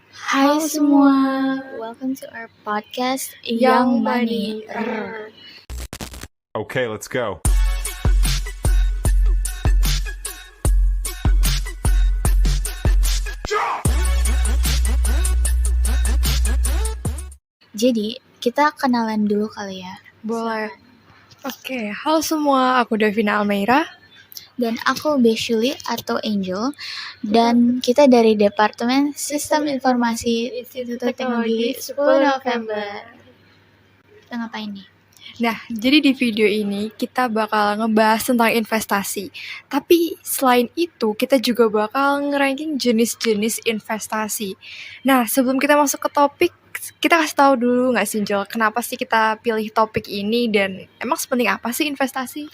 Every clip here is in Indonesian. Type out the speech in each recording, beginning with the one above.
Hai semua, welcome to our podcast Young Money. Okay, let's go. Jadi, kita kenalan dulu kali ya. Boleh. Oke, halo semua, aku Davina Almeida. Dan aku Beshuli atau Angel. Dan kita dari Departemen Sistem Informasi Institut Teknologi 10 November. Kita ngapain nih? Nah, jadi di video ini kita bakal ngebahas tentang investasi. Tapi selain itu, kita juga bakal ngeranking jenis-jenis investasi. Nah, sebelum kita masuk ke topik, kita kasih tahu dulu nggak sih, Angel, kenapa sih kita pilih topik ini dan emang sepenting apa sih investasi?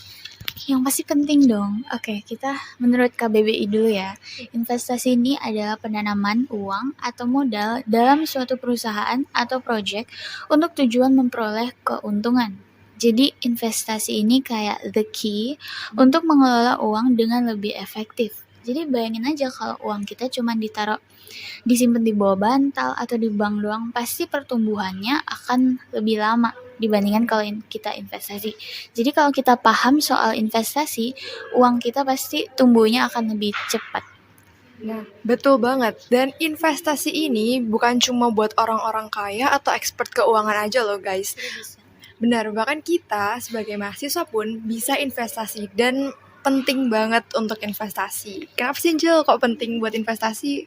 Yang pasti penting dong. Oke, kita menurut KBBI dulu ya. Investasi ini adalah penanaman uang atau modal dalam suatu perusahaan atau proyek untuk tujuan memperoleh keuntungan. Jadi investasi ini kayak the key untuk mengelola uang dengan lebih efektif. Jadi bayangin aja kalau uang kita cuma disimpan di bawah bantal atau di bank doang, pasti pertumbuhannya akan lebih lama dibandingkan kalau kita investasi. Jadi kalau kita paham soal investasi, uang kita pasti tumbuhnya akan lebih cepat. Nah, betul banget. Dan investasi ini bukan cuma buat orang-orang kaya atau expert keuangan aja loh, guys. Benar, bahkan kita sebagai mahasiswa pun bisa investasi dan penting banget untuk investasi. Kenapa sih, Angel, kok penting buat investasi?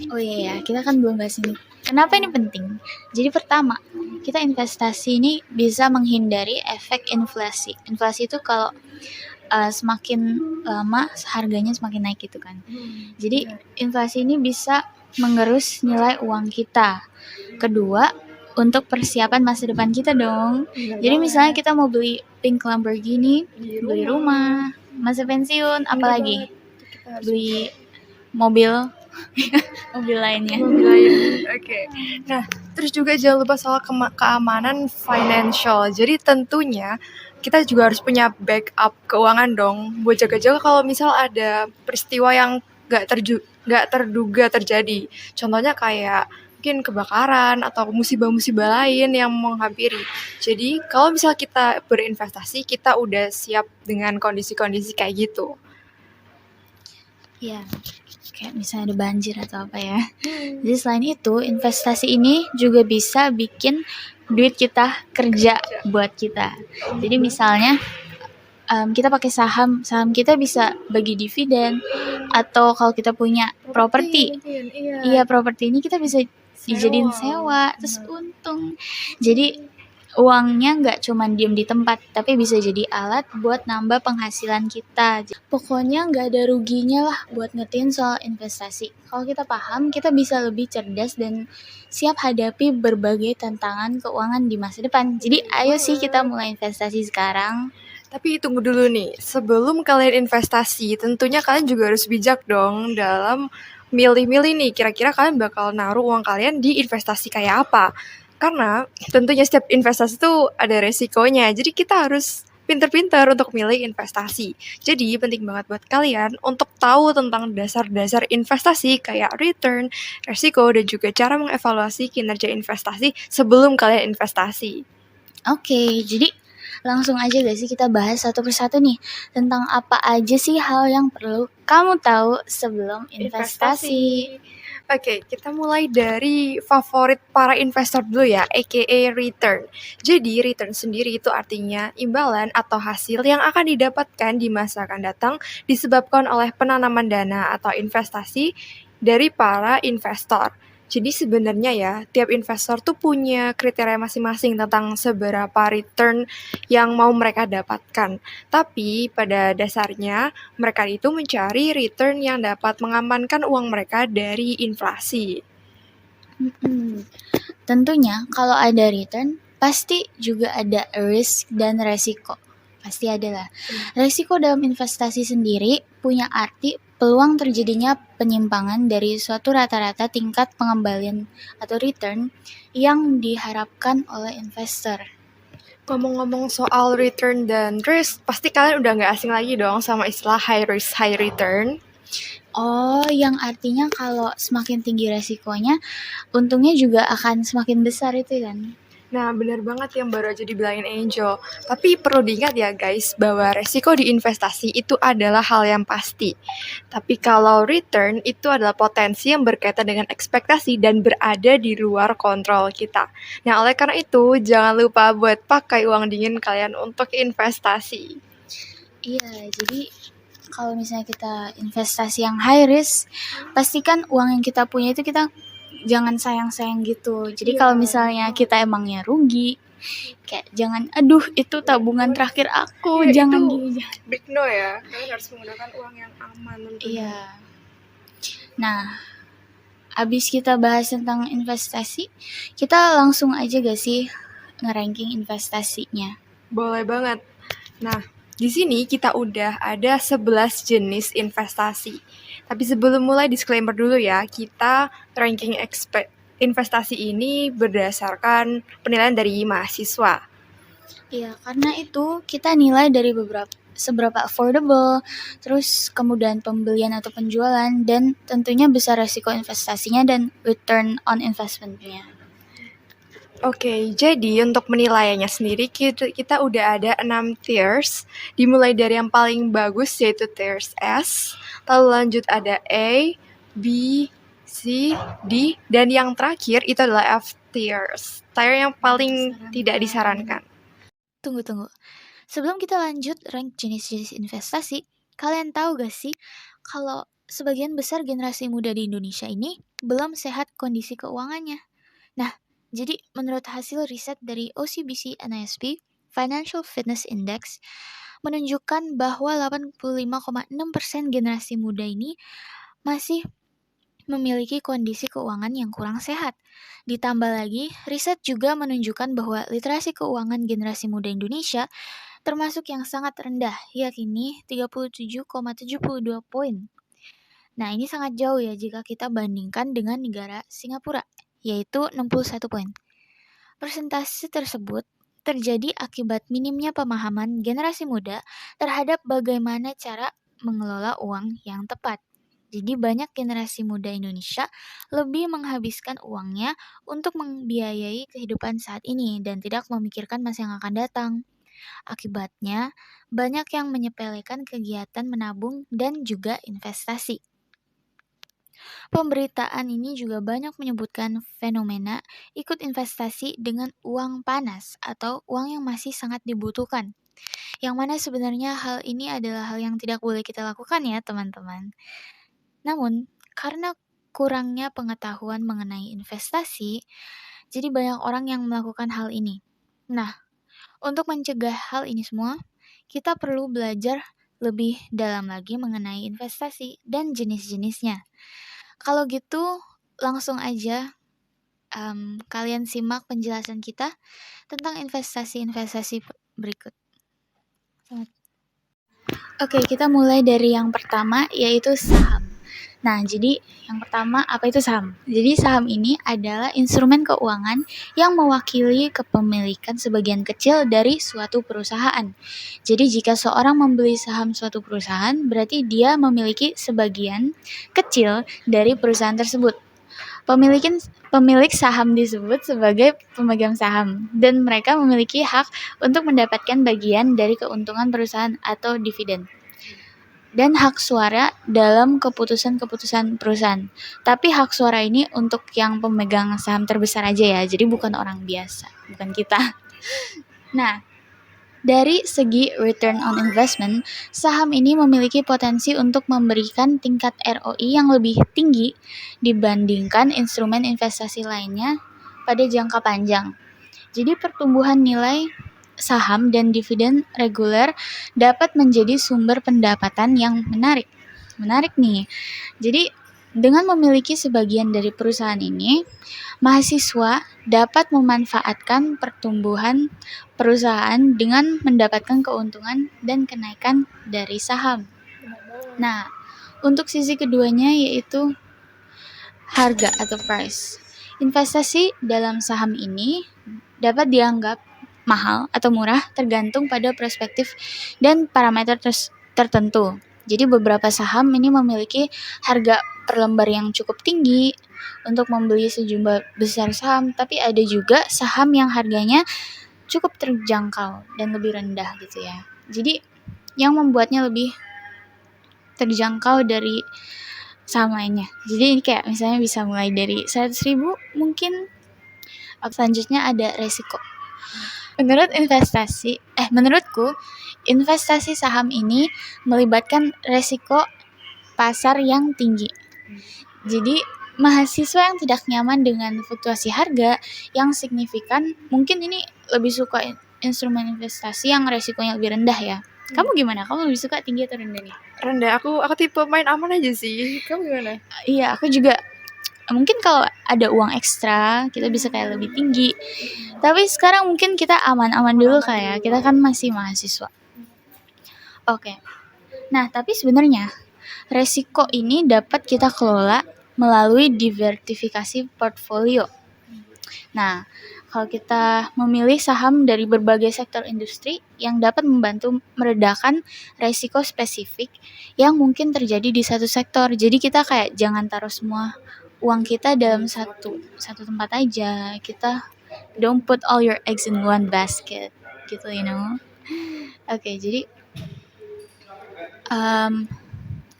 Oh iya ya, kita kan belum bahas ini. Kenapa ini penting? Jadi pertama, kita investasi ini bisa menghindari efek inflasi. Inflasi itu kalau semakin lama harganya semakin naik gitu kan. Jadi inflasi ini bisa mengerus nilai uang kita. Kedua, untuk persiapan masa depan kita dong. Jadi misalnya kita mau beli pink Lamborghini, beli rumah, masa pensiun, apalagi beli mobil lainnya. Oke. Nah, terus juga jangan lupa soal keamanan financial. Jadi tentunya kita juga harus punya backup keuangan dong, buat jaga-jaga kalau misal ada peristiwa yang nggak terduga terjadi. Contohnya kayak mungkin kebakaran atau musibah-musibah lain yang menghampiri. Jadi kalau misal kita berinvestasi, kita udah siap dengan kondisi-kondisi kayak gitu. Iya, kayak misalnya ada banjir atau apa ya. Jadi selain itu, investasi ini juga bisa bikin duit kita kerja buat kita. Jadi misalnya kita pakai saham kita bisa bagi dividen, atau kalau kita punya properti, properti ini kita bisa dijadiin sewa, terus untung. Jadi uangnya nggak cuma diem di tempat, tapi bisa jadi alat buat nambah penghasilan kita. Pokoknya nggak ada ruginya lah buat ngertiin soal investasi. Kalau kita paham, kita bisa lebih cerdas dan siap hadapi berbagai tantangan keuangan di masa depan. Jadi ayo sih kita mulai investasi sekarang. Tapi tunggu dulu nih, sebelum kalian investasi, tentunya kalian juga harus bijak dong dalam milih-milih nih, kira-kira kalian bakal naruh uang kalian di investasi kayak apa. Karena tentunya setiap investasi itu ada resikonya, jadi kita harus pinter-pinter untuk milih investasi. Jadi penting banget buat kalian untuk tahu tentang dasar-dasar investasi kayak return, resiko, dan juga cara mengevaluasi kinerja investasi sebelum kalian investasi. Oke, jadi langsung aja gak sih kita bahas satu persatu nih tentang apa aja sih hal yang perlu kamu tahu sebelum investasi. Oke, kita mulai dari favorit para investor dulu ya, aka return. Jadi return sendiri itu artinya imbalan atau hasil yang akan didapatkan di masa akan datang disebabkan oleh penanaman dana atau investasi dari para investor. Jadi sebenarnya ya, tiap investor tuh punya kriteria masing-masing tentang seberapa return yang mau mereka dapatkan. Tapi pada dasarnya, mereka itu mencari return yang dapat mengamankan uang mereka dari inflasi. Tentunya kalau ada return, pasti juga ada risk dan resiko. Pasti ada lah. Resiko dalam investasi sendiri punya arti peluang terjadinya penyimpangan dari suatu rata-rata tingkat pengembalian atau return yang diharapkan oleh investor. Ngomong-ngomong soal return dan risk, pasti kalian udah nggak asing lagi dong sama istilah high risk, high return. Oh, yang artinya kalau semakin tinggi resikonya, untungnya juga akan semakin besar itu kan? Nah, benar banget yang baru aja dibilangin Angel. Tapi perlu diingat ya guys, bahwa resiko di investasi itu adalah hal yang pasti. Tapi kalau return itu adalah potensi yang berkaitan dengan ekspektasi dan berada di luar kontrol kita. Nah, oleh karena itu, jangan lupa buat pakai uang dingin kalian untuk investasi. Iya, jadi kalau misalnya kita investasi yang high risk, pastikan uang yang kita punya itu kita jangan sayang-sayang gitu. Jadi kalau misalnya kita emangnya rugi, kayak jangan, aduh itu tabungan terakhir aku, Iya, jangan itu gini. big no ya. Kalian harus menggunakan uang yang aman tentunya. Iya. Nah, abis kita bahas tentang investasi, kita langsung aja gak sih ngeranking investasinya? Boleh banget. Nah, di sini kita udah ada 11 jenis investasi. Tapi sebelum mulai disclaimer dulu ya, kita ranking investasi ini berdasarkan penilaian dari mahasiswa. Iya, karena itu kita nilai dari seberapa affordable, terus kemudahan pembelian atau penjualan, dan tentunya besar resiko investasinya dan return on investment-nya. Oke, jadi untuk menilainya sendiri kita udah ada 6 tiers, dimulai dari yang paling bagus yaitu tiers S, lalu lanjut ada A, B, C, D, dan yang terakhir itu adalah F tiers, tier yang paling tidak disarankan. Tunggu. Sebelum kita lanjut rank jenis-jenis investasi, kalian tahu gak sih kalau sebagian besar generasi muda di Indonesia ini belum sehat kondisi keuangannya? Nah, jadi menurut hasil riset dari OCBC NISP, Financial Fitness Index menunjukkan bahwa 85,6% generasi muda ini masih memiliki kondisi keuangan yang kurang sehat. Ditambah lagi, riset juga menunjukkan bahwa literasi keuangan generasi muda Indonesia termasuk yang sangat rendah, yakni 37,72 poin. Nah, ini sangat jauh ya jika kita bandingkan dengan negara Singapura, yaitu 61 poin. Persentase tersebut terjadi akibat minimnya pemahaman generasi muda terhadap bagaimana cara mengelola uang yang tepat. Jadi banyak generasi muda Indonesia lebih menghabiskan uangnya untuk membiayai kehidupan saat ini dan tidak memikirkan masa yang akan datang. Akibatnya, banyak yang menyepelekan kegiatan menabung dan juga investasi. Pemberitaan ini juga banyak menyebutkan fenomena ikut investasi dengan uang panas atau uang yang masih sangat dibutuhkan. Yang mana sebenarnya hal ini adalah hal yang tidak boleh kita lakukan ya teman-teman. Namun, karena kurangnya pengetahuan mengenai investasi, jadi banyak orang yang melakukan hal ini. Nah, untuk mencegah hal ini semua, kita perlu belajar lebih dalam lagi mengenai investasi dan jenis-jenisnya. Kalau gitu, langsung aja kalian simak penjelasan kita tentang investasi-investasi berikut. Oke, kita mulai dari yang pertama, yaitu saham. Nah, jadi yang pertama, apa itu saham? Jadi saham ini adalah instrumen keuangan yang mewakili kepemilikan sebagian kecil dari suatu perusahaan. Jadi jika seorang membeli saham suatu perusahaan, berarti dia memiliki sebagian kecil dari perusahaan tersebut. Pemilik saham disebut sebagai pemegang saham, dan mereka memiliki hak untuk mendapatkan bagian dari keuntungan perusahaan atau dividen, dan hak suara dalam keputusan-keputusan perusahaan. Tapi hak suara ini untuk yang pemegang saham terbesar aja ya, jadi bukan orang biasa, bukan kita. Nah, dari segi return on investment, saham ini memiliki potensi untuk memberikan tingkat ROI yang lebih tinggi dibandingkan instrumen investasi lainnya pada jangka panjang. Jadi pertumbuhan nilai saham dan dividen reguler dapat menjadi sumber pendapatan yang menarik. Menarik nih. Jadi dengan memiliki sebagian dari perusahaan ini, mahasiswa dapat memanfaatkan pertumbuhan perusahaan dengan mendapatkan keuntungan dan kenaikan dari saham. Nah, untuk sisi keduanya yaitu harga atau price. Investasi dalam saham ini dapat dianggap mahal atau murah tergantung pada perspektif dan parameter tertentu. Jadi beberapa saham ini memiliki harga per lembar yang cukup tinggi untuk membeli sejumlah besar saham, tapi ada juga saham yang harganya cukup terjangkau dan lebih rendah gitu ya. Jadi yang membuatnya lebih terjangkau dari saham lainnya. Jadi ini kayak misalnya bisa mulai dari 100.000 mungkin. Selanjutnya ada resiko. Menurutku investasi saham ini melibatkan resiko pasar yang tinggi. Jadi mahasiswa yang tidak nyaman dengan fluktuasi harga yang signifikan mungkin ini lebih suka instrumen investasi yang resikonya lebih rendah ya. Kamu gimana? Kamu lebih suka tinggi atau rendah nih? Rendah, aku tipe main aman aja sih. Kamu gimana? Iya, aku juga mungkin kalau ada uang ekstra kita bisa kayak lebih tinggi. Tapi sekarang mungkin kita aman-aman dulu kayak kita kan masih mahasiswa. Oke. Nah, tapi sebenarnya resiko ini dapat kita kelola melalui diversifikasi portfolio. Nah, kalau kita memilih saham dari berbagai sektor industri yang dapat membantu meredakan resiko spesifik yang mungkin terjadi di satu sektor. Jadi kita kayak jangan taruh semua uang kita dalam satu tempat aja. Kita don't put all your eggs in one basket gitu, you know. Oke, jadi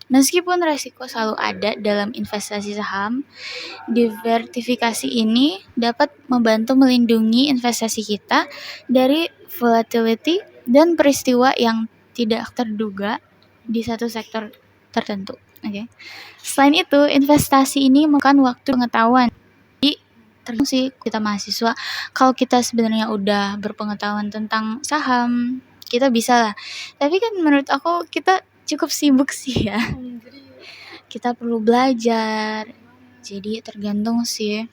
meskipun resiko selalu ada dalam investasi saham, diversifikasi ini dapat membantu melindungi investasi kita dari volatility dan peristiwa yang tidak terduga di satu sektor tertentu. Oke. Selain itu, investasi ini memakan waktu pengetahuan. Jadi tergantung sih kita mahasiswa. Kalau kita sebenarnya udah berpengetahuan tentang saham, kita bisa lah. Tapi kan menurut aku kita cukup sibuk sih ya. Kita perlu belajar. Jadi tergantung sih.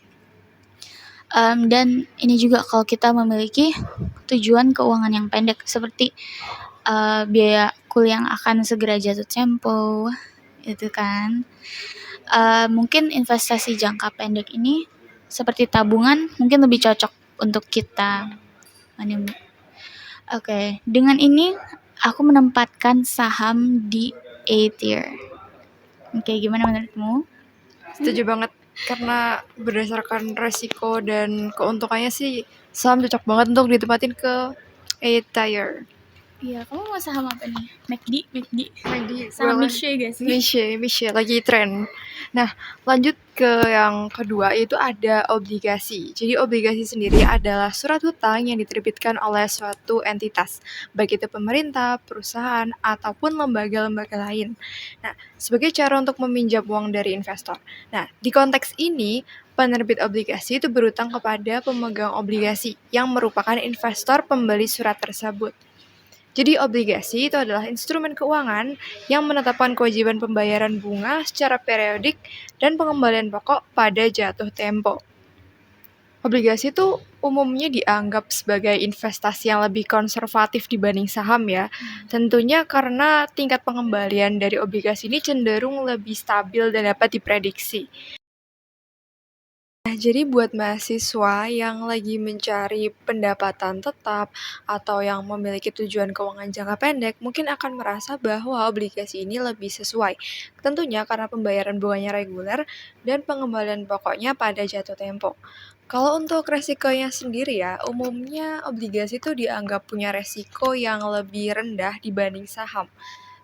Dan ini juga kalau kita memiliki tujuan keuangan yang pendek seperti biaya kuliah yang akan segera jatuh tempo, itu kan. Mungkin investasi jangka pendek ini seperti tabungan mungkin lebih cocok untuk kita. Oke, dengan ini aku menempatkan saham di A tier. Oke, gimana menurutmu? Setuju banget, karena berdasarkan resiko dan keuntungannya sih saham cocok banget untuk ditempatin ke A tier. Iya, kamu mau saham apa nih? McD. Saham Saham Miche gak sih? Miche lagi tren. Nah, lanjut ke yang kedua, yaitu ada obligasi. Jadi obligasi sendiri adalah surat hutang yang diterbitkan oleh suatu entitas, baik itu pemerintah, perusahaan, ataupun lembaga-lembaga lain. Nah, sebagai cara untuk meminjam uang dari investor. Nah, di konteks ini, penerbit obligasi itu berutang kepada pemegang obligasi yang merupakan investor pembeli surat tersebut. Jadi obligasi itu adalah instrumen keuangan yang menetapkan kewajiban pembayaran bunga secara periodik dan pengembalian pokok pada jatuh tempo. Obligasi itu umumnya dianggap sebagai investasi yang lebih konservatif dibanding saham ya. Tentunya karena tingkat pengembalian dari obligasi ini cenderung lebih stabil dan dapat diprediksi. Nah, jadi buat mahasiswa yang lagi mencari pendapatan tetap atau yang memiliki tujuan keuangan jangka pendek, mungkin akan merasa bahwa obligasi ini lebih sesuai. Tentunya karena pembayaran bunganya reguler dan pengembalian pokoknya pada jatuh tempo. Kalau untuk resikonya sendiri ya, umumnya obligasi itu dianggap punya resiko yang lebih rendah dibanding saham.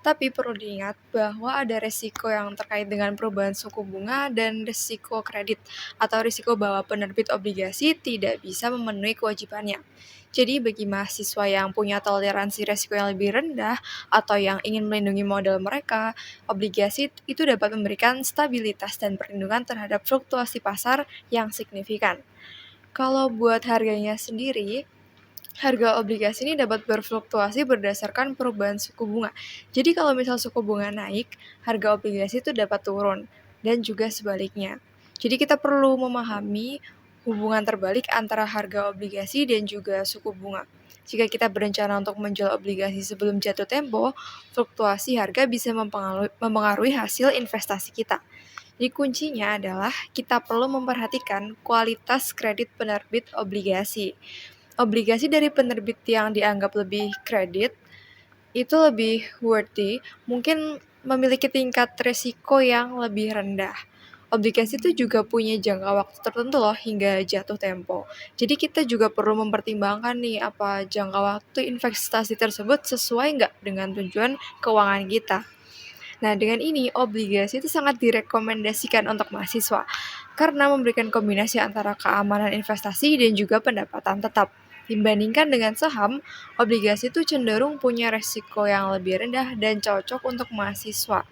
Tapi perlu diingat bahwa ada resiko yang terkait dengan perubahan suku bunga dan risiko kredit atau risiko bahwa penerbit obligasi tidak bisa memenuhi kewajibannya. Jadi bagi mahasiswa yang punya toleransi resiko yang lebih rendah atau yang ingin melindungi modal mereka, obligasi itu dapat memberikan stabilitas dan perlindungan terhadap fluktuasi pasar yang signifikan. Kalau buat harganya sendiri, harga obligasi ini dapat berfluktuasi berdasarkan perubahan suku bunga. Jadi kalau misal suku bunga naik, harga obligasi itu dapat turun dan juga sebaliknya. Jadi kita perlu memahami hubungan terbalik antara harga obligasi dan juga suku bunga. Jika kita berencana untuk menjual obligasi sebelum jatuh tempo, fluktuasi harga bisa mempengaruhi hasil investasi kita. Jadi kuncinya adalah kita perlu memperhatikan kualitas kredit penerbit obligasi. Obligasi dari penerbit yang dianggap lebih kredit itu lebih worthy, mungkin memiliki tingkat risiko yang lebih rendah. Obligasi itu juga punya jangka waktu tertentu loh hingga jatuh tempo. Jadi kita juga perlu mempertimbangkan nih apa jangka waktu investasi tersebut sesuai nggak dengan tujuan keuangan kita. Nah, dengan ini obligasi itu sangat direkomendasikan untuk mahasiswa karena memberikan kombinasi antara keamanan investasi dan juga pendapatan tetap. Dibandingkan dengan saham, obligasi itu cenderung punya resiko yang lebih rendah dan cocok untuk mahasiswa.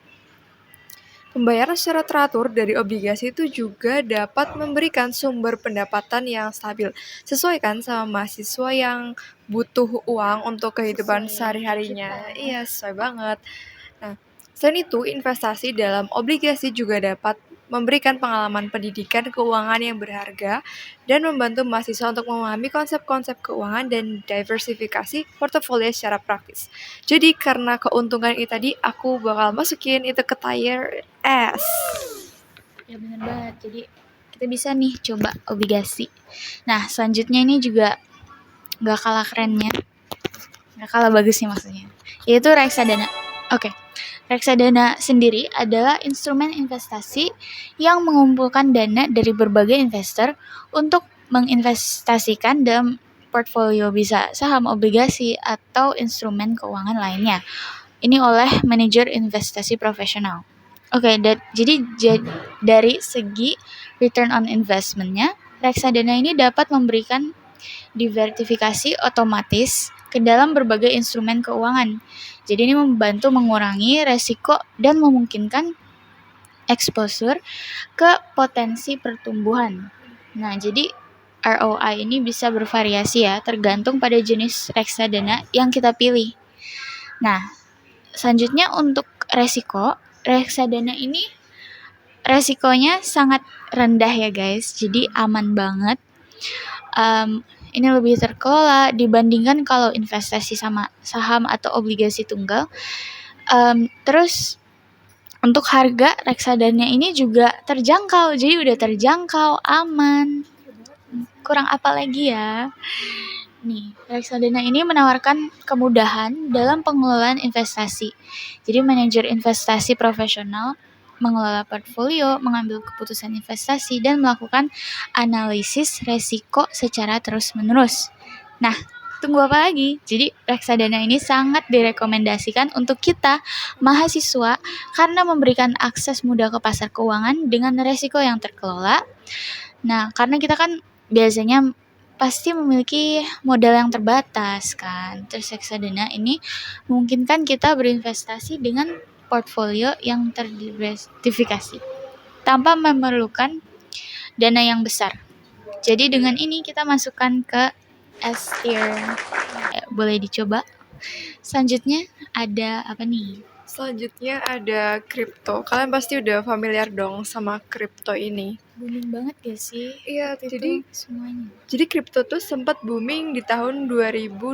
Pembayaran secara teratur dari obligasi itu juga dapat memberikan sumber pendapatan yang stabil, sesuai kan sama mahasiswa yang butuh uang untuk kehidupan Sesuai sehari-harinya. kita. Iya, sesuai banget. Nah, selain itu, investasi dalam obligasi juga dapat memberikan pengalaman pendidikan keuangan yang berharga dan membantu mahasiswa untuk memahami konsep-konsep keuangan dan diversifikasi portofolio secara praktis. Jadi karena keuntungan ini tadi, aku bakal masukin itu ke tier S. Ya bener banget. Jadi kita bisa nih coba obligasi. Nah selanjutnya ini juga gak kalah kerennya, gak kalah bagusnya maksudnya, yaitu reksadana. Oke. Reksadana sendiri adalah instrumen investasi yang mengumpulkan dana dari berbagai investor untuk menginvestasikan dalam portfolio, bisa saham, obligasi, atau instrumen keuangan lainnya. Ini oleh manajer investasi profesional. Oke, jadi dari segi return on investment-nya, reksadana ini dapat memberikan diversifikasi otomatis ke dalam berbagai instrumen keuangan. Jadi ini membantu mengurangi resiko dan memungkinkan exposure ke potensi pertumbuhan. Nah, jadi ROI ini bisa bervariasi ya, tergantung pada jenis reksadana yang kita pilih. Nah, selanjutnya untuk resiko, reksadana ini resikonya sangat rendah ya guys, jadi aman banget. Ini lebih terkelola dibandingkan kalau investasi sama saham atau obligasi tunggal. Terus untuk harga reksadana ini juga terjangkau, jadi udah terjangkau, aman. Kurang apa lagi ya? Nih, reksadana ini menawarkan kemudahan dalam pengelolaan investasi. Jadi manajer investasi profesional mengelola portfolio, mengambil keputusan investasi, dan melakukan analisis resiko secara terus-menerus. Nah, tunggu apa lagi? Jadi reksadana ini sangat direkomendasikan untuk kita mahasiswa karena memberikan akses mudah ke pasar keuangan dengan resiko yang terkelola. Nah, karena kita kan biasanya pasti memiliki modal yang terbatas kan. Terus reksadana ini memungkinkan kita berinvestasi dengan portfolio yang terdiversifikasi tanpa memerlukan dana yang besar. Jadi dengan ini kita masukkan ke S tier. Boleh dicoba. Selanjutnya ada apa nih? Selanjutnya ada kripto. Kalian pasti udah familiar dong sama kripto ini. Booming banget gak sih? Iya, Waktu jadi itu semuanya. Jadi kripto tuh sempat booming di tahun 2021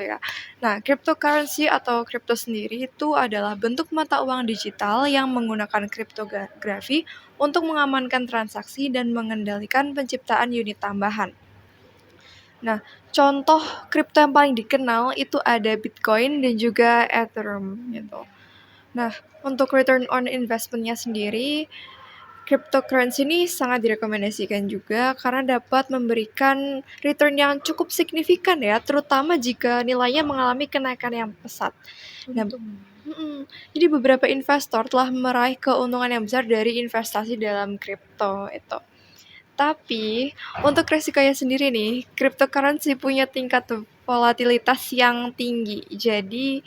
ya. Nah, cryptocurrency atau kripto sendiri itu adalah bentuk mata uang digital yang menggunakan kriptografi untuk mengamankan transaksi dan mengendalikan penciptaan unit tambahan. Nah, contoh kripto yang paling dikenal itu ada Bitcoin dan juga Ethereum gitu. Nah, untuk return on investment-nya sendiri, cryptocurrency ini sangat direkomendasikan juga karena dapat memberikan return yang cukup signifikan ya, terutama jika nilainya mengalami kenaikan yang pesat. Nah, jadi beberapa investor telah meraih keuntungan yang besar dari investasi dalam kripto itu. Tapi untuk resikonya sendiri nih, cryptocurrency punya tingkat volatilitas yang tinggi. Jadi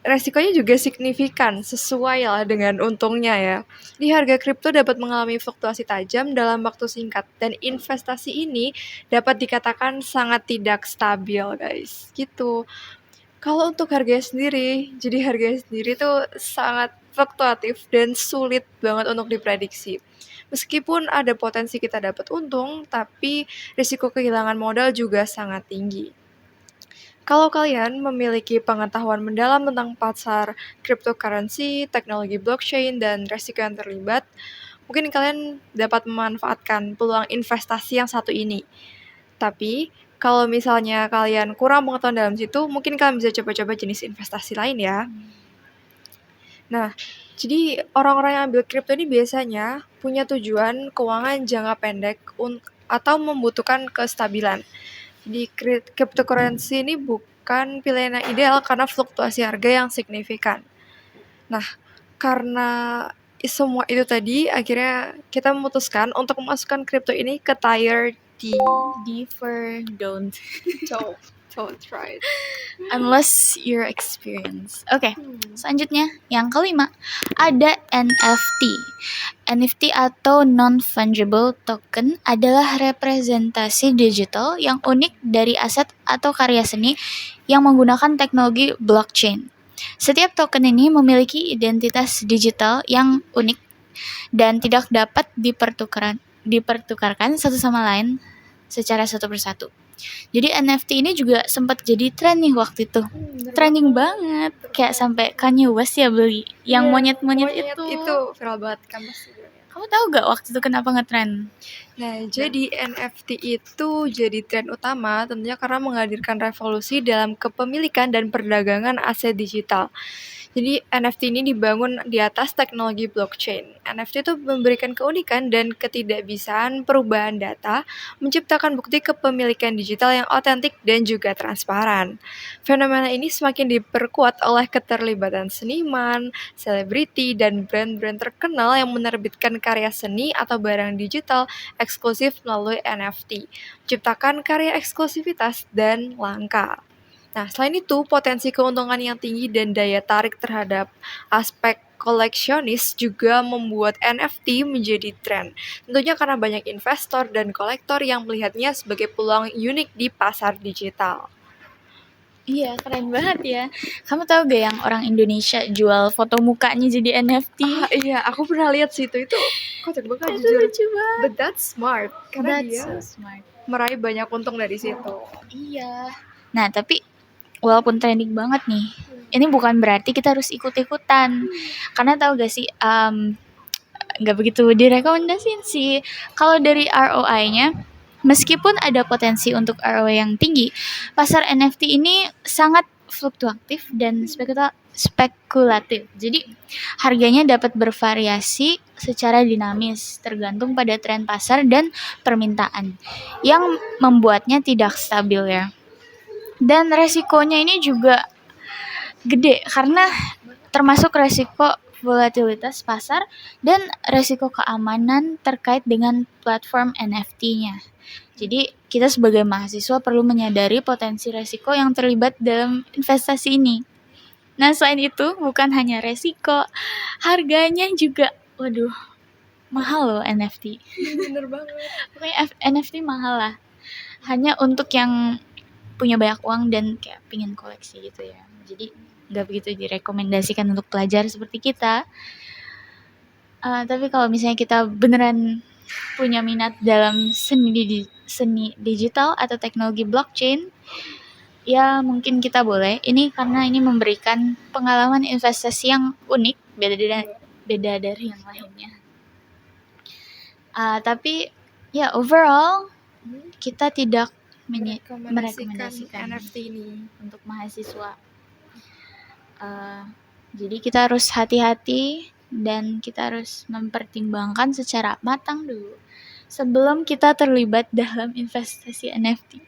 resikonya juga signifikan, sesuai lah dengan untungnya ya. Di harga kripto dapat mengalami fluktuasi tajam dalam waktu singkat dan investasi ini dapat dikatakan sangat tidak stabil guys. Gitu. Kalau untuk harganya sendiri, jadi harganya sendiri tuh sangat fluktuatif dan sulit banget untuk diprediksi. Meskipun ada potensi kita dapat untung, tapi risiko kehilangan modal juga sangat tinggi. Kalau kalian memiliki pengetahuan mendalam tentang pasar cryptocurrency, teknologi blockchain, dan resiko yang terlibat, mungkin kalian dapat memanfaatkan peluang investasi yang satu ini. Tapi, Kalau misalnya kalian kurang pengetahuan dalam situ, mungkin kalian bisa coba-coba jenis investasi lain ya. Nah, jadi orang-orang yang ambil kripto ini biasanya punya tujuan keuangan jangka pendek atau membutuhkan kestabilan. Di cryptocurrency ini bukan pilihan yang ideal karena fluktuasi harga yang signifikan. Nah, karena semua itu tadi, akhirnya kita memutuskan untuk memasukkan kripto ini ke tier D. Defer, don't. Don't try it. Unless you're experienced. Oke, selanjutnya yang kelima ada NFT. NFT atau non-fungible token adalah representasi digital yang unik dari aset atau karya seni yang menggunakan teknologi blockchain. Setiap token ini memiliki identitas digital yang unik dan tidak dapat dipertukarkan satu sama lain secara satu persatu. Jadi NFT ini juga sempat jadi tren nih waktu itu. Trending banget. Kayak sampai Kanye West ya beli yang monyet-monyet itu. Itu viral banget kan pasti. Kamu tahu gak waktu itu kenapa ngetren? Nah, jadi NFT itu jadi tren utama tentunya karena menghadirkan revolusi dalam kepemilikan dan perdagangan aset digital. Jadi NFT ini dibangun di atas teknologi blockchain. NFT itu memberikan keunikan dan ketidakbisaan perubahan data, menciptakan bukti kepemilikan digital yang otentik dan juga transparan. Fenomena ini semakin diperkuat oleh keterlibatan seniman, selebriti, dan brand-brand terkenal yang menerbitkan karya seni atau barang digital eksklusif melalui NFT, menciptakan karya eksklusivitas dan langka. Nah, selain itu, potensi keuntungan yang tinggi dan daya tarik terhadap aspek koleksionis juga membuat NFT menjadi tren. Tentunya karena banyak investor dan kolektor yang melihatnya sebagai peluang unik di pasar digital. Iya, keren banget ya. Kamu tahu gak yang orang Indonesia jual foto mukanya jadi NFT? Iya, aku pernah lihat sih itu kocak banget Itu jujur. lucu banget. But that's smart karena That's dia so smart. meraih banyak untung dari situ. Iya. Nah, tapi walaupun trending banget nih, ini bukan berarti kita harus ikut-ikutan. Karena tahu gak sih, nggak begitu direkomendasiin sih. Kalau dari ROI-nya, meskipun ada potensi untuk ROI yang tinggi, pasar NFT ini sangat fluktuatif dan spekulatif. Jadi harganya dapat bervariasi secara dinamis tergantung pada tren pasar dan permintaan yang membuatnya tidak stabil ya. Dan resikonya ini juga gede karena termasuk resiko volatilitas pasar dan resiko keamanan terkait dengan platform NFT-nya. Jadi kita sebagai mahasiswa perlu menyadari potensi resiko yang terlibat dalam investasi ini. Nah, selain itu bukan hanya resiko, harganya juga mahal loh NFT. Bener banget. Pokoknya NFT mahal lah. Hanya untuk yang punya banyak uang dan kayak pingin koleksi gitu ya. Jadi nggak begitu direkomendasikan untuk pelajar seperti kita. Tapi kalau misalnya kita beneran punya minat dalam seni digital atau teknologi blockchain, ya mungkin kita boleh. Ini karena ini memberikan pengalaman investasi yang unik, beda dari yang lainnya. Tapi ya overall kita tidak merekomendasikan NFT ini untuk mahasiswa. Jadi kita harus hati-hati dan kita harus mempertimbangkan secara matang dulu sebelum kita terlibat dalam investasi NFT.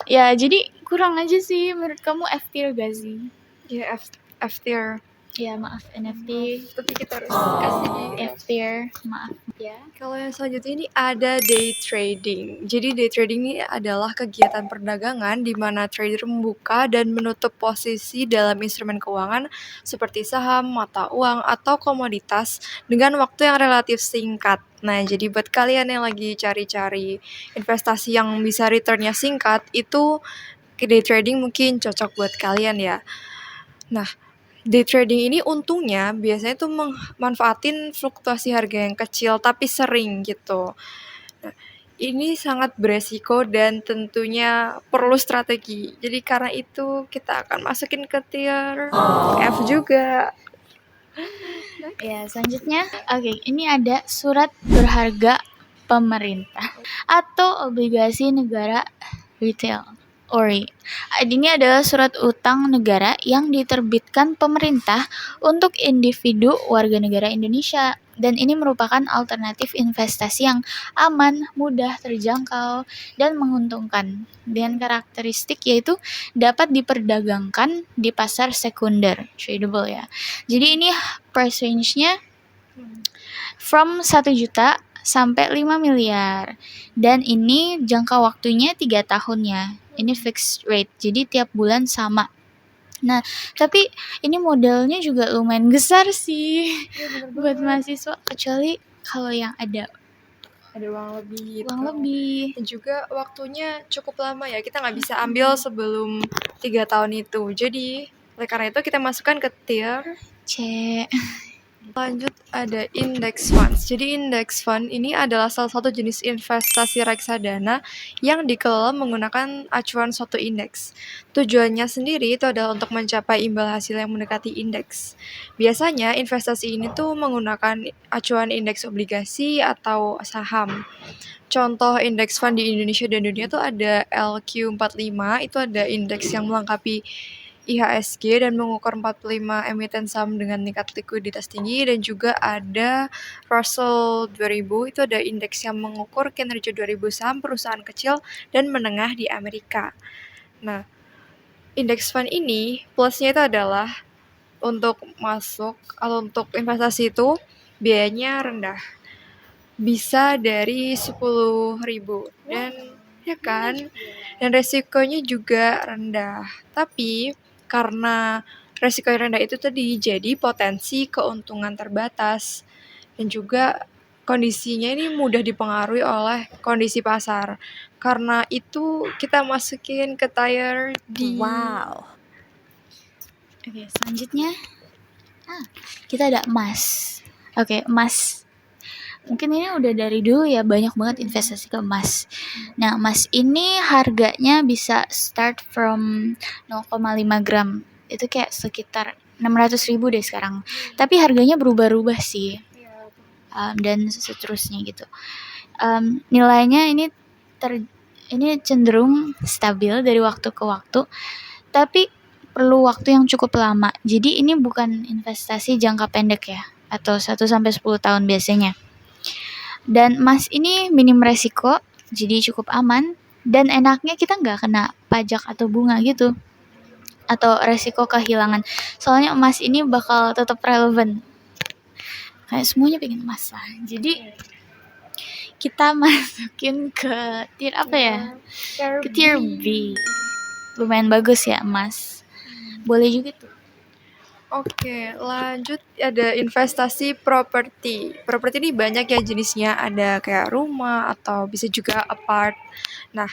Ya, jadi kurang aja sih menurut kamu F-tier gak sih? Ya, F-tier. Ya, maaf NFT. Tapi kita harus kasih F-tier, maaf ya. Kalau yang selanjutnya ini ada day trading. Jadi day trading ini adalah kegiatan perdagangan di mana trader membuka dan menutup posisi dalam instrumen keuangan seperti saham, mata uang, atau komoditas dengan waktu yang relatif singkat. Nah, jadi buat kalian yang lagi cari-cari investasi yang bisa returnnya singkat, itu day trading mungkin cocok buat kalian ya. Nah, day trading ini untungnya biasanya tuh manfaatin fluktuasi harga yang kecil tapi sering gitu. Nah, ini sangat beresiko dan tentunya perlu strategi. Jadi karena itu kita akan masukin ke tier F juga. Ya, selanjutnya, ini ada surat berharga pemerintah atau obligasi negara Retail. ORI. Ini adalah surat utang negara yang diterbitkan pemerintah untuk individu warga negara Indonesia. Dan ini merupakan alternatif investasi yang aman, mudah terjangkau, dan menguntungkan. Dengan karakteristik yaitu dapat diperdagangkan di pasar sekunder, tradable ya. Jadi ini price range-nya from 1 juta sampai 5 miliar. Dan ini jangka waktunya 3 tahun ya. Ini fixed rate, jadi tiap bulan sama. Nah, tapi ini modalnya juga lumayan besar sih buat mahasiswa, kecuali kalau yang ada uang lebih gitu. uang lebih. Dan juga waktunya cukup lama ya, kita nggak bisa ambil sebelum 3 tahun itu. Jadi oleh karena itu kita masukkan ke tier C. Lanjut ada index funds. Jadi index fund ini adalah salah satu jenis investasi reksadana yang dikelola menggunakan acuan suatu indeks. Tujuannya sendiri itu adalah untuk mencapai imbal hasil yang mendekati indeks. Biasanya investasi ini tuh menggunakan acuan indeks obligasi atau saham. Contoh indeks fund di Indonesia dan dunia tuh ada LQ45, itu ada indeks yang melengkapi IHSG dan mengukur 45 emiten saham dengan tingkat likuiditas tinggi, dan juga ada Russell 2000, itu ada indeks yang mengukur kinerja 2000 saham perusahaan kecil dan menengah di Amerika. Nah, indeks fund ini plusnya itu adalah untuk masuk atau untuk investasi itu biayanya rendah. Bisa dari 10.000 dan ya kan, dan resikonya juga rendah. Tapi karena resiko yang rendah itu tadi, jadi potensi keuntungan terbatas, dan juga kondisinya ini mudah dipengaruhi oleh kondisi pasar. Karena itu kita masukin ke tier D. Oke, selanjutnya kita ada emas. Oke, emas. Mungkin ini udah dari dulu ya, banyak banget investasi ke emas. Nah, emas ini harganya bisa start from 0,5 gram. Itu kayak sekitar 600.000 deh sekarang. Tapi harganya berubah-ubah sih. Dan seterusnya gitu. Nilainya ini cenderung stabil dari waktu ke waktu. Tapi perlu waktu yang cukup lama. Jadi ini bukan investasi jangka pendek ya, atau 1 sampai 10 tahun biasanya. Dan emas ini minim resiko, jadi cukup aman, dan enaknya kita nggak kena pajak atau bunga gitu, atau resiko kehilangan. Soalnya emas ini bakal tetap relevan. Kayak semuanya pengen emas lah. Jadi kita masukin ke tier apa ya? Ke tier B. Lumayan bagus ya emas. Boleh juga tuh. Oke, lanjut ada investasi properti. Properti ini banyak ya jenisnya, ada kayak rumah atau bisa juga apart. Nah,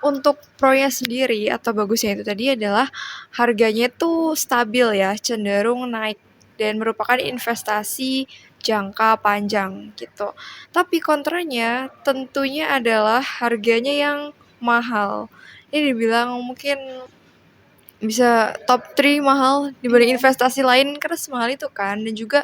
untuk pronya sendiri atau bagusnya itu tadi adalah harganya tuh stabil ya, cenderung naik dan merupakan investasi jangka panjang gitu. Tapi kontranya tentunya adalah harganya yang mahal. Ini dibilang mungkin bisa top 3 mahal dibanding investasi lain karena semahal itu kan, dan juga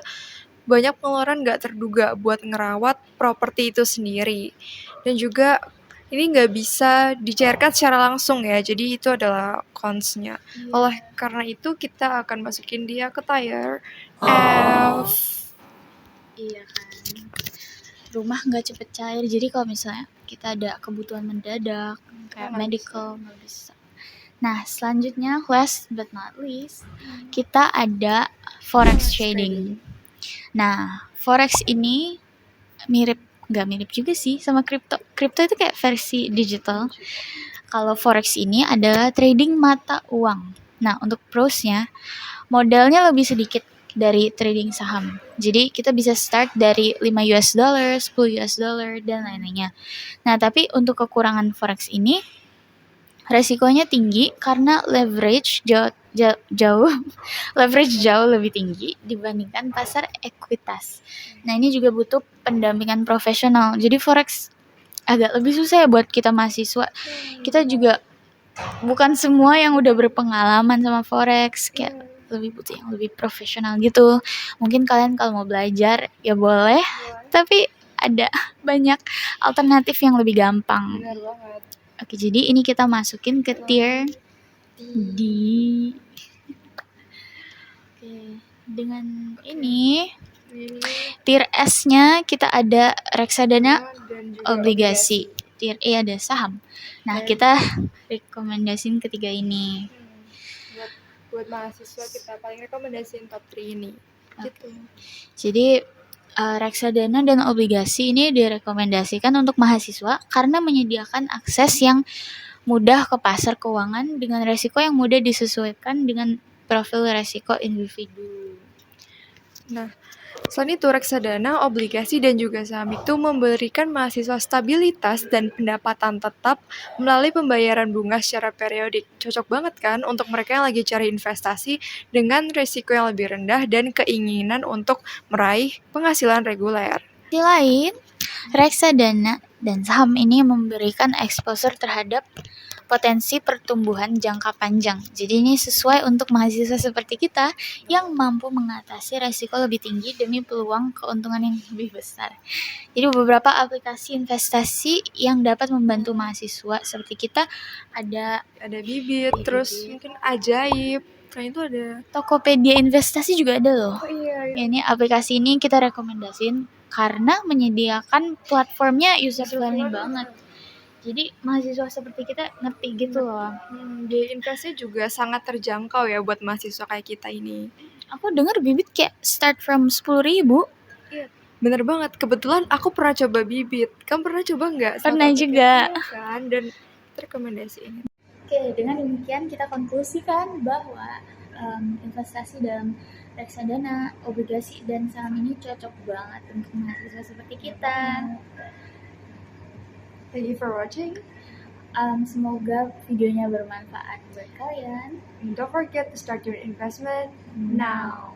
banyak pengeluaran nggak terduga buat ngerawat properti itu sendiri, dan juga ini nggak bisa dicairkan secara langsung ya, jadi itu adalah cons-nya. Oleh karena itu kita akan masukin dia ke tier F. Iya kan. Rumah nggak cepet cair, jadi kalau misalnya kita ada kebutuhan mendadak kayak medical nggak bisa. Nah, selanjutnya last but not least, kita ada forex trading. Nah, forex ini nggak mirip juga sih sama kripto. Kripto itu kayak versi digital. Kalau forex ini adalah trading mata uang. Nah, untuk prosnya, modalnya lebih sedikit dari trading saham. Jadi kita bisa start dari 5 US dollar, 10 US dollar, dan lain-lainnya. Nah, tapi untuk kekurangan forex ini, resikonya tinggi karena leverage jauh lebih tinggi dibandingkan pasar ekuitas. Nah, ini juga butuh pendampingan profesional. Jadi forex agak lebih susah ya buat kita mahasiswa. Kita juga bukan semua yang udah berpengalaman sama forex, kayak lebih butuh yang lebih profesional gitu. Mungkin kalian kalau mau belajar ya boleh, tapi ada banyak alternatif yang lebih gampang. Benar banget. Oke, jadi ini kita masukin ke tier D. Oke, dengan ini tier S-nya kita ada reksadana dan juga obligasi. Tier E ada saham. Nah, kita rekomendasiin ketiga ini. Buat mahasiswa kita paling rekomendasiin top 3 ini. Gitu. Jadi reksadana dan obligasi ini direkomendasikan untuk mahasiswa karena menyediakan akses yang mudah ke pasar keuangan dengan resiko yang mudah disesuaikan dengan profil resiko individu. Nah, selain itu reksadana, obligasi, dan juga saham itu memberikan mahasiswa stabilitas dan pendapatan tetap melalui pembayaran bunga secara periodik. Cocok banget kan untuk mereka yang lagi cari investasi dengan risiko yang lebih rendah dan keinginan untuk meraih penghasilan reguler. Di lain, reksadana dan saham ini memberikan exposure terhadap potensi pertumbuhan jangka panjang. Jadi ini sesuai untuk mahasiswa seperti kita yang mampu mengatasi resiko lebih tinggi demi peluang keuntungan yang lebih besar. Jadi beberapa aplikasi investasi yang dapat membantu mahasiswa seperti kita ada Bibit, terus mungkin Ajaib. Selain itu ada Tokopedia investasi juga ada loh. Oh iya. Ini aplikasi ini kita rekomendasiin karena menyediakan platformnya user friendly banget. Jadi mahasiswa seperti kita ngerti gitu loh. Biaya investasi juga sangat terjangkau ya buat mahasiswa kayak kita ini. Aku dengar Bibit kayak start from 10.000. Iya, bener banget. Kebetulan aku pernah coba Bibit. Kamu pernah coba nggak? Pernah juga. Kan? Dan rekomendasiin. Oke, dengan demikian kita konklusikan bahwa investasi dalam reksadana, obligasi, dan saham ini cocok banget untuk mahasiswa seperti kita. Thank you for watching. Semoga videonya bermanfaat buat kalian. And don't forget to start your investment now.